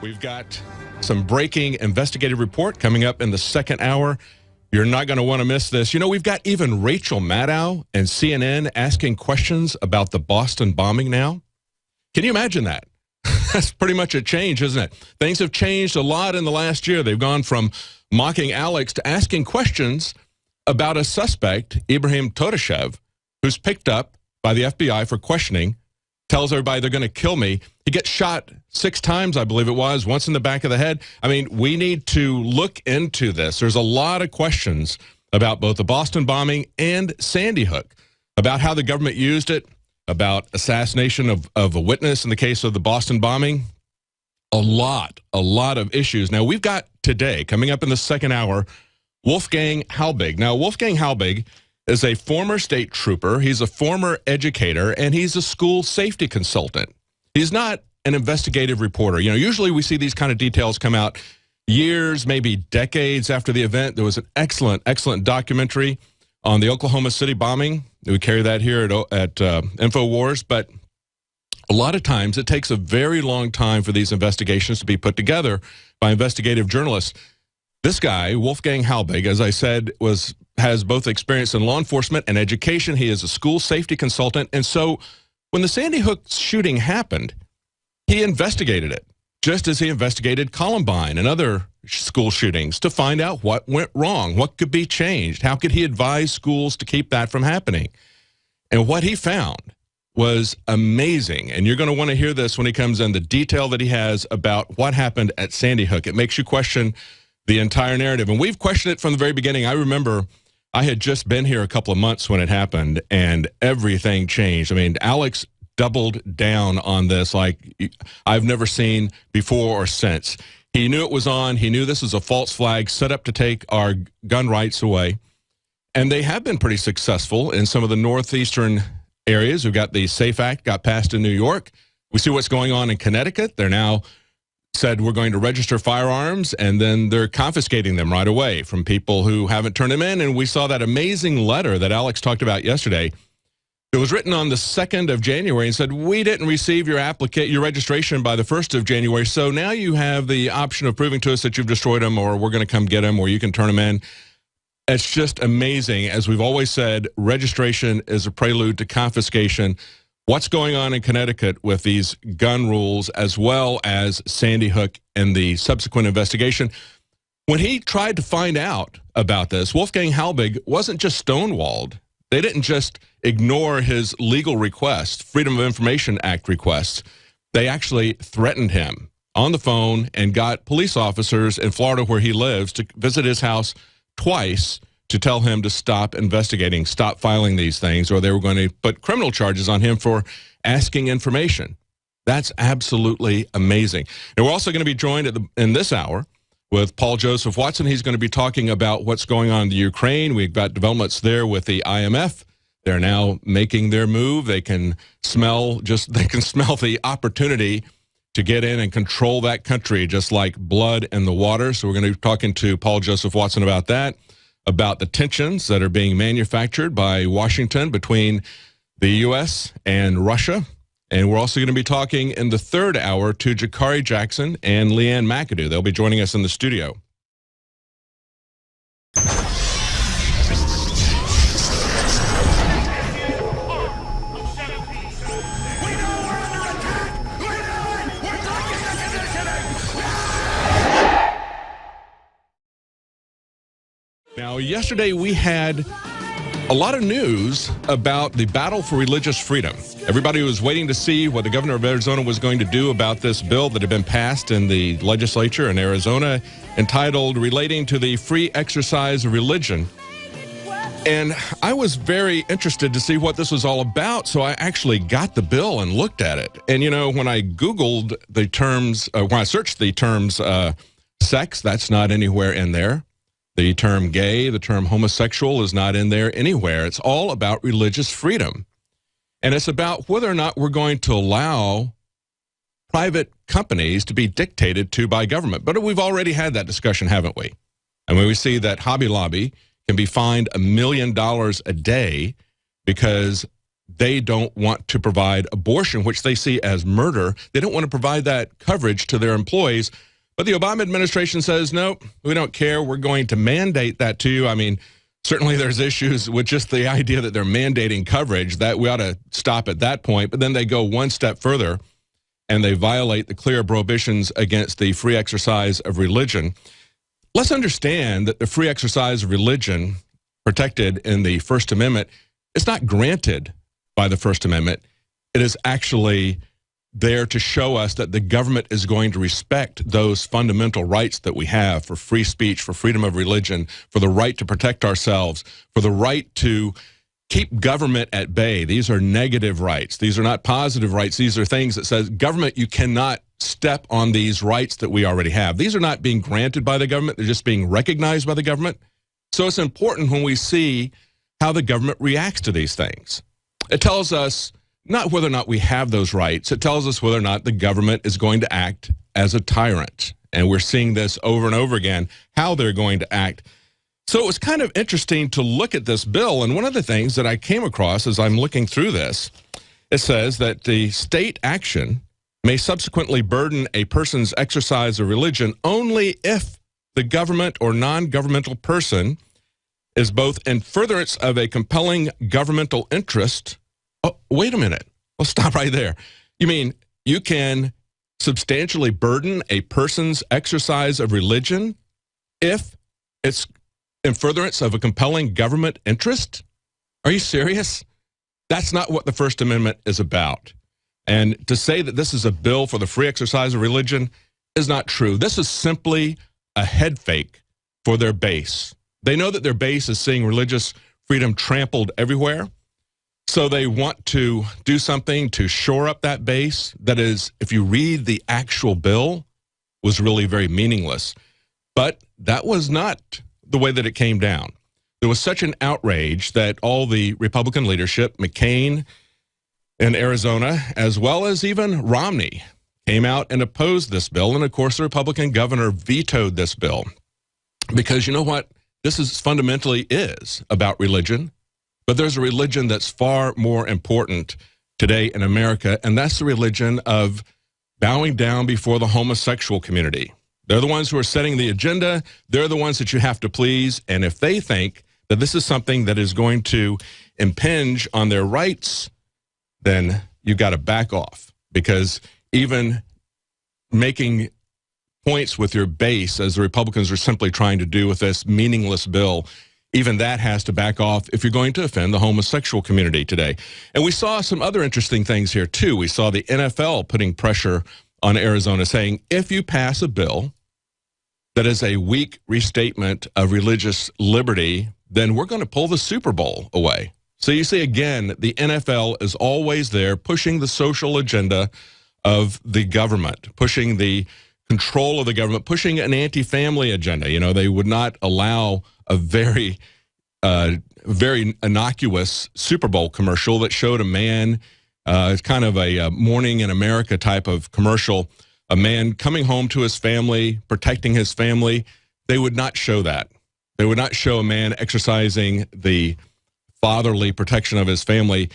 We've got some breaking investigative report coming up in the second hour. You're not going to want to miss this. You know, we've got even Rachel Maddow and CNN asking questions about the Boston bombing now. Can you imagine that? That's pretty much a change, isn't it? Things have changed a lot in the last year. They've gone from mocking Alex to asking questions about a suspect, Ibrahim Todashev, who's picked up by the FBI for questioning, tells everybody they're going to kill me. He gets shot 6 times, I believe it was, once in the back of the head. I mean, we need to look into this. There's a lot of questions about both the Boston bombing and Sandy Hook, about how the government used it, about assassination of a witness in the case of the Boston bombing. A lot of issues. Now, we've got today, coming up in the second hour, Wolfgang Halbig. Now, Wolfgang Halbig is a former state trooper. He's a former educator, and he's a school safety consultant. He's not an investigative reporter. You know, usually we see these kind of details come out years, maybe decades after the event. There was an excellent documentary on the Oklahoma City bombing. We carry that here at InfoWars, but a lot of times it takes a very long time for these investigations to be put together by investigative journalists. This guy, Wolfgang Halbig, as I said, has both experience in law enforcement and education. He is a school safety consultant. And so when the Sandy Hook shooting happened, he investigated it, just as he investigated Columbine and other school shootings, to find out what went wrong, what could be changed, how could he advise schools to keep that from happening. And what he found was amazing. And you're going to want to hear this when he comes in, the detail that he has about what happened at Sandy Hook. It makes you question the entire narrative. And we've questioned it from the very beginning. I remember I had just been here a couple of months when it happened, and everything changed. I mean, Alex doubled down on this like I've never seen before or since. He knew it was on. He knew this was a false flag set up to take our gun rights away. And they have been pretty successful in some of the northeastern areas. We've got the SAFE Act got passed in New York. We see what's going on in Connecticut. They're now said we're going to register firearms, and then they're confiscating them right away from people who haven't turned them in. And we saw that amazing letter that Alex talked about yesterday. It was written on the 2nd of January and said, we didn't receive your registration by the 1st of January, so now you have the option of proving to us that you've destroyed them, or we're going to come get them, or you can turn them in. It's just amazing. As we've always said, registration is a prelude to confiscation. What's going on in Connecticut with these gun rules, as well as Sandy Hook and the subsequent investigation? When he tried to find out about this, Wolfgang Halbig wasn't just stonewalled. They didn't just ignore his legal request, Freedom of Information Act requests. They actually threatened him on the phone and got police officers in Florida, where he lives, to visit his house twice to tell him to stop investigating, stop filing these things, or they were going to put criminal charges on him for asking information. That's absolutely amazing. And we're also going to be joined in this hour with Paul Joseph Watson. He's going to be talking about what's going on in the Ukraine. We've got developments there with the IMF. They're now making their move. They can smell the opportunity to get in and control that country, just like blood in the water. So we're going to be talking to Paul Joseph Watson about that, about the tensions that are being manufactured by Washington between the U.S. and Russia. And we're also going to be talking in the third hour to Jakari Jackson and Leanne McAdoo. They'll be joining us in the studio. Now, yesterday we had a lot of news about the battle for religious freedom. Everybody was waiting to see what the governor of Arizona was going to do about this bill that had been passed in the legislature in Arizona, entitled Relating to the Free Exercise of Religion. And I was very interested to see what this was all about, so I actually got the bill and looked at it. And, you know, when I Googled the terms, when I searched the terms sex, that's not anywhere in there. The term gay, the term homosexual is not in there anywhere. It's all about religious freedom. And it's about whether or not we're going to allow private companies to be dictated to by government. But we've already had that discussion, haven't we? And when we see that Hobby Lobby can be fined $1 million a day because they don't want to provide abortion, which they see as murder. They don't want to provide that coverage to their employees. But the Obama administration says, nope, we don't care. We're going to mandate that to you. I mean, certainly there's issues with just the idea that they're mandating coverage, that we ought to stop at that point. But then they go one step further and they violate the clear prohibitions against the free exercise of religion. Let's understand that the free exercise of religion protected in the First Amendment is not granted by the First Amendment. It is actually there to show us that the government is going to respect those fundamental rights that we have for free speech, for freedom of religion, for the right to protect ourselves, for the right to keep government at bay. These are negative rights. These are not positive rights. These are things that says, government, you cannot step on these rights that we already have. These are not being granted by the government. They're just being recognized by the government. So it's important when we see how the government reacts to these things. It tells us not whether or not we have those rights. It tells us whether or not the government is going to act as a tyrant. And we're seeing this over and over again, how they're going to act. So it was kind of interesting to look at this bill. And one of the things that I came across as I'm looking through this, it says that the state action may subsequently burden a person's exercise of religion only if the government or non-governmental person is both in furtherance of a compelling governmental interest. Oh, wait a minute. Well, stop right there. You mean you can substantially burden a person's exercise of religion if it's in furtherance of a compelling government interest? Are you serious? That's not what the First Amendment is about. And to say that this is a bill for the free exercise of religion is not true. This is simply a head fake for their base. They know that their base is seeing religious freedom trampled everywhere. So they want to do something to shore up that base that is, if you read the actual bill, was really very meaningless. But that was not the way that it came down. There was such an outrage that all the Republican leadership, McCain in Arizona, as well as even Romney, came out and opposed this bill. And of course, the Republican governor vetoed this bill. Because you know what? This is fundamentally is about religion. But there's a religion that's far more important today in America, and that's the religion of bowing down before the homosexual community. They're the ones who are setting the agenda. They're the ones that you have to please. And if they think that this is something that is going to impinge on their rights, then you've got to back off. Because even making points with your base, as the Republicans are simply trying to do with this meaningless bill, even that has to back off if you're going to offend the homosexual community today. And we saw some other interesting things here, too. We saw the NFL putting pressure on Arizona, saying, if you pass a bill that is a weak restatement of religious liberty, then we're going to pull the Super Bowl away. So you see, again, the NFL is always there pushing the social agenda of the government, pushing the control of the government, pushing an anti-family agenda. You know, they would not allow a very innocuous Super Bowl commercial that showed a man, it's kind of a Morning in America type of commercial, a man coming home to his family, protecting his family. They would not show that. They would not show a man exercising the fatherly protection of his family.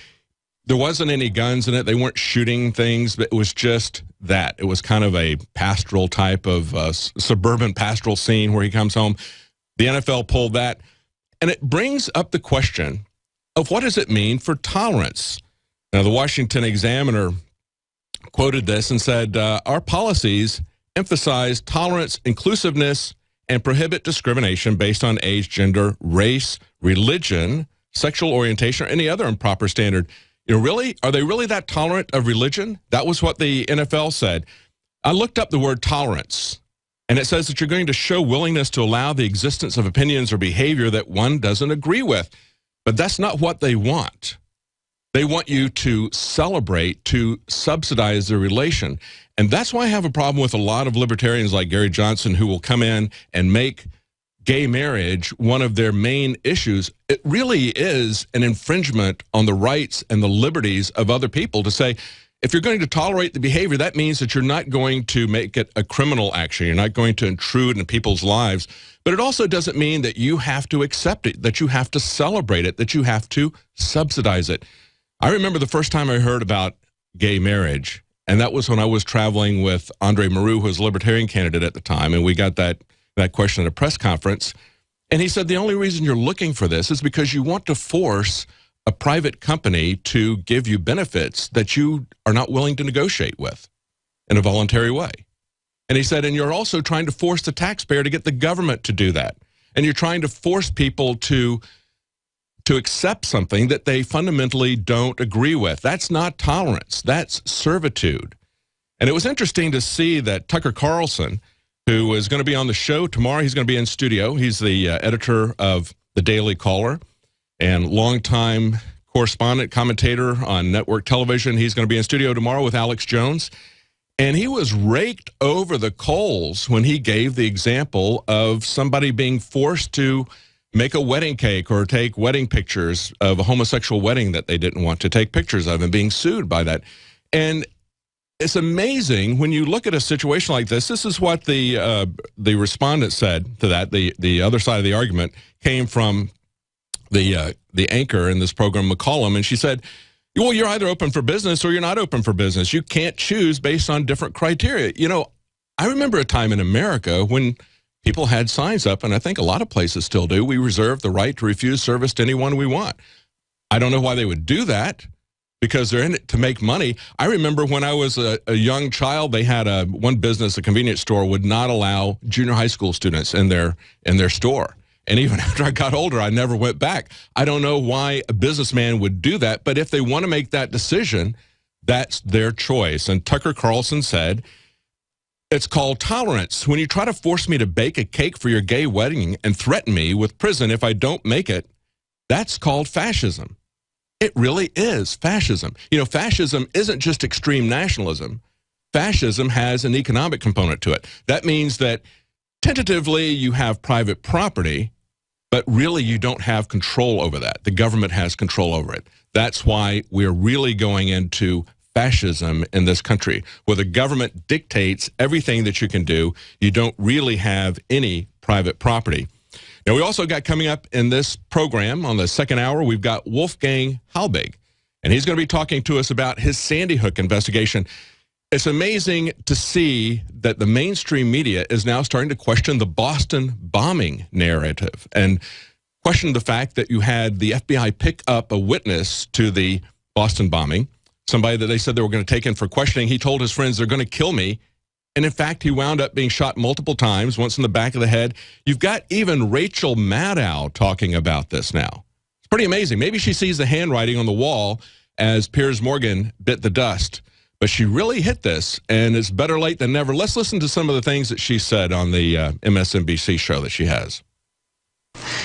There wasn't any guns in it. They weren't shooting things, but it was just that. It was kind of a pastoral type of suburban pastoral scene where he comes home. The NFL pulled that. And it brings up the question of what does it mean for tolerance? Now, the Washington Examiner quoted this and said, our policies emphasize tolerance, inclusiveness, and prohibit discrimination based on age, gender, race, religion, sexual orientation, or any other improper standard. You know, really, are they really that tolerant of religion? That was what the NFL said. I looked up the word tolerance, and it says that you're going to show willingness to allow the existence of opinions or behavior that one doesn't agree with. But that's not what they want. They want you to celebrate, to subsidize the relation. And that's why I have a problem with a lot of libertarians like Gary Johnson who will come in and make gay marriage one of their main issues. It really is an infringement on the rights and the liberties of other people to say, if you're going to tolerate the behavior, that means that you're not going to make it a criminal action. You're not going to intrude in people's lives. But it also doesn't mean that you have to accept it, that you have to celebrate it, that you have to subsidize it. I remember the first time I heard about gay marriage, and that was when I was traveling with Andre Maru, who was a Libertarian candidate at the time, and we got that question at a press conference. And he said, the only reason you're looking for this is because you want to force a private company to give you benefits that you are not willing to negotiate with in a voluntary way. And he said, and you're also trying to force the taxpayer to get the government to do that. And you're trying to force people to accept something that they fundamentally don't agree with. That's not tolerance. That's servitude. And it was interesting to see that Tucker Carlson, who is going to be on the show tomorrow, he's going to be in studio. He's the editor of the Daily Caller and longtime correspondent, commentator on network television. He's going to be in studio tomorrow with Alex Jones. And he was raked over the coals when he gave the example of somebody being forced to make a wedding cake or take wedding pictures of a homosexual wedding that they didn't want to take pictures of and being sued by that. And it's amazing when you look at a situation like this. This is what the respondent said to that. The other side of the argument came from the anchor in this program, McCollum, and she said, well, you're either open for business or you're not open for business. You can't choose based on different criteria. You know, I remember a time in America when people had signs up, and I think a lot of places still do. We reserve the right to refuse service to anyone we want. I don't know why they would do that, because they're in it to make money. I remember when I was a young child, they had one business, a convenience store, would not allow junior high school students in their store. And even after I got older, I never went back. I don't know why a businessman would do that, but if they want to make that decision, that's their choice. And Tucker Carlson said, it's called tolerance. When you try to force me to bake a cake for your gay wedding and threaten me with prison if I don't make it, that's called fascism. It really is fascism. You know, fascism isn't just extreme nationalism. Fascism has an economic component to it. That means that tentatively you have private property, but really you don't have control over that. The government has control over it. That's why we're really going into fascism in this country, where the government dictates everything that you can do. You don't really have any private property. Now, we also got coming up in this program on the second hour, we've got Wolfgang Halbig, and he's going to be talking to us about his Sandy Hook investigation. It's amazing to see that the mainstream media is now starting to question the Boston bombing narrative and question the fact that you had the FBI pick up a witness to the Boston bombing, somebody that they said they were going to take in for questioning. He told his friends, they're going to kill me. And in fact, he wound up being shot multiple times, once in the back of the head. You've got even Rachel Maddow talking about this now. It's pretty amazing. Maybe she sees the handwriting on the wall as Piers Morgan bit the dust. But she really hit this, and it's better late than never. Let's listen to some of the things that she said on the MSNBC show that she has.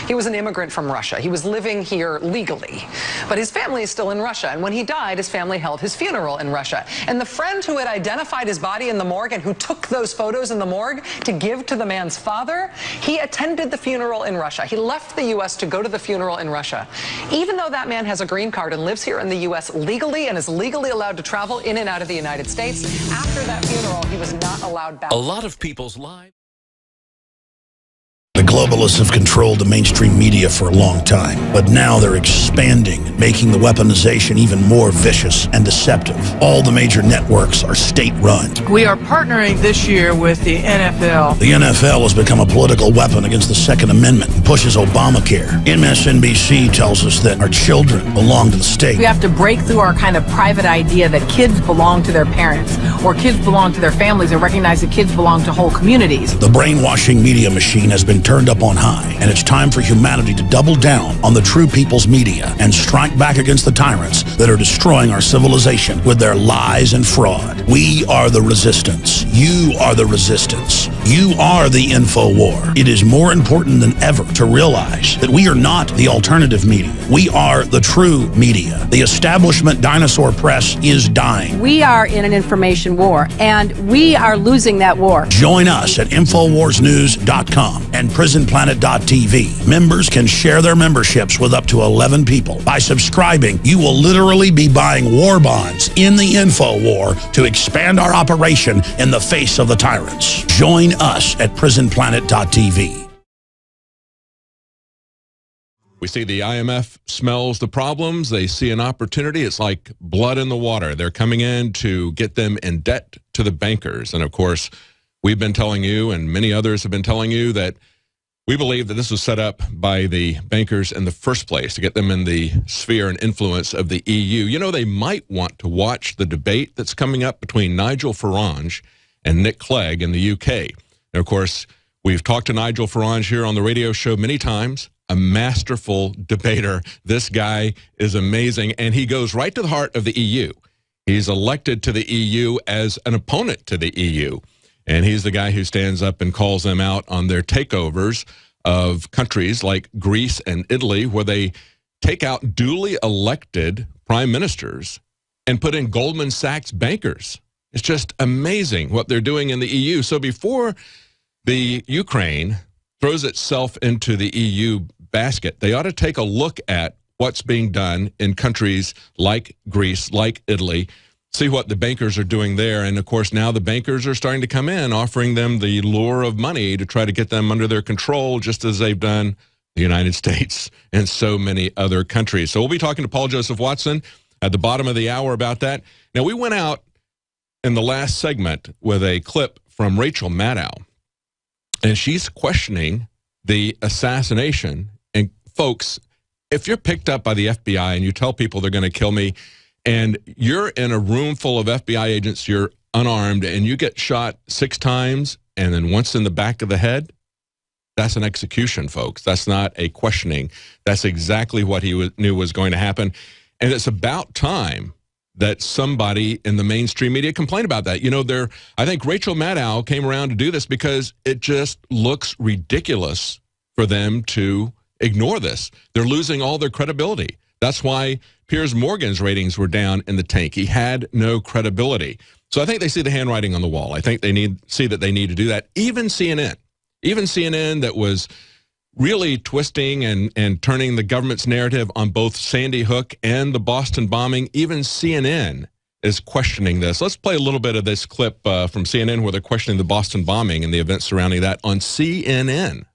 He was an immigrant from Russia. He was living here legally, but his family is still in Russia. And when he died, his family held his funeral in Russia. And the friend who had identified his body in the morgue and who took those photos in the morgue to give to the man's father, he attended the funeral in Russia. He left the U.S. to go to the funeral in Russia. Even though that man has a green card and lives here in the U.S. legally and is legally allowed to travel in and out of the United States, after that funeral, he was not allowed back. A lot of people's lives. The globalists have controlled the mainstream media for a long time, but now they're expanding, making the weaponization even more vicious and deceptive. All the major networks are state-run. We are partnering this year with the NFL. The NFL has become a political weapon against the Second Amendment and pushes Obamacare. MSNBC tells us that our children belong to the state. We have to break through our kind of private idea that kids belong to their parents or kids belong to their families and recognize that kids belong to whole communities. The brainwashing media machine has been turned up on high, and it's time for humanity to double down on the true people's media and strike back against the tyrants that are destroying our civilization with their lies and fraud. We are the resistance. You are the resistance. You are the info war. It is more important than ever to realize that we are not the alternative media. We are the true media. The establishment dinosaur press is dying. We are in an information war, and we are losing that war. Join us at InfoWarsNews.com and PrisonPlanet.tv. Members can share their memberships with up to 11 people. By subscribing, you will literally be buying war bonds in the info war to expand our operation in the face of the tyrants. Join us at PrisonPlanet.tv. We see the IMF smells the problems. They see an opportunity. It's like blood in the water. They're coming in to get them in debt to the bankers. And, of course, we've been telling you, and many others have been telling you, that we believe that this was set up by the bankers in the first place to get them in the sphere and influence of the EU. You know, they might want to watch the debate that's coming up between Nigel Farage and Nick Clegg in the UK. And, of course, we've talked to Nigel Farage here on the radio show many times. A masterful debater. This guy is amazing, and he goes right to the heart of the EU. He's elected to the EU as an opponent to the EU, and he's the guy who stands up and calls them out on their takeovers of countries like Greece and Italy, where they take out duly elected prime ministers and put in Goldman Sachs bankers. It's just amazing what they're doing in the EU. So before the Ukraine throws itself into the EU basket, they ought to take a look at what's being done in countries like Greece, like Italy, see what the bankers are doing there. And, of course, now the bankers are starting to come in, offering them the lure of money to try to get them under their control, just as they've done the United States and so many other countries. So we'll be talking to Paul Joseph Watson at the bottom of the hour about that. Now, we went out in the last segment with a clip from Rachel Maddow, and she's questioning the assassination. And folks, if you're picked up by the FBI and you tell people they're going to kill me, and you're in a room full of FBI agents, you're unarmed, and you get shot 6 times and then once in the back of the head, that's an execution, folks. That's not a questioning. That's exactly what he knew was going to happen. And it's about time that somebody in the mainstream media complained about that. You know, I think Rachel Maddow came around to do this because it just looks ridiculous for them to ignore this. They're losing all their credibility. That's why Piers Morgan's ratings were down in the tank. He had no credibility. So I think they see the handwriting on the wall. I think they see that they need to do that. Even CNN that was really twisting and turning the government's narrative on both Sandy Hook and the Boston bombing, even CNN is questioning this. Let's play a little bit of this clip from CNN where they're questioning the Boston bombing and the events surrounding that on CNN.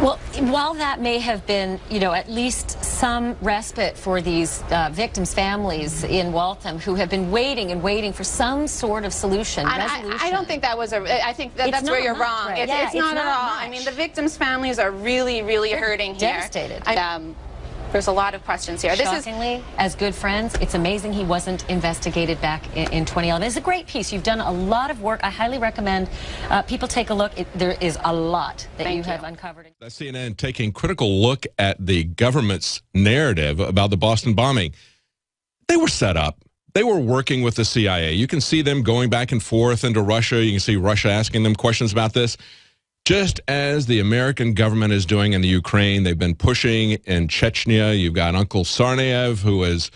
Well, while that may have been, you know, at least some respite for these victims' families in Waltham who have been waiting and waiting for some sort of solution, resolution. I don't think that was I think that's where you're wrong. Right. It's not at all. Much. I mean, the victims' families are really, really hurting here. Devastated. There's a lot of questions here. Shockingly, as good friends, it's amazing he wasn't investigated back in 2011. It's a great piece. You've done a lot of work. I highly recommend people take a look. There is a lot that you have uncovered. That's CNN taking critical look at the government's narrative about the Boston bombing. They were set up. They were working with the CIA. You can see them going back and forth into Russia. You can see Russia asking them questions about this. Just as the American government is doing in the Ukraine, they've been pushing in Chechnya. You've got Uncle Tsarnaev, who is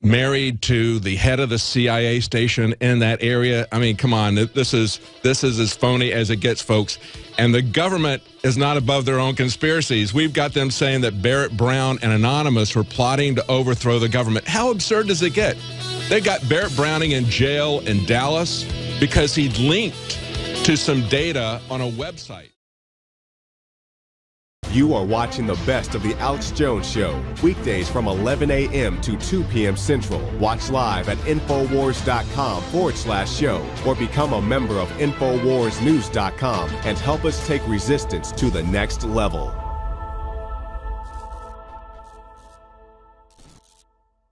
married to the head of the CIA station in that area. I mean, come on, this is as phony as it gets, folks. And the government is not above their own conspiracies. We've got them saying that Barrett Brown and Anonymous were plotting to overthrow the government. How absurd does it get? They got Barrett Browning in jail in Dallas because he linked to some data on a website. You are watching the best of the Alex Jones Show, weekdays from 11 a.m. to 2 p.m. Central. Watch live at Infowars.com/show or become a member of InfoWarsNews.com and help us take resistance to the next level.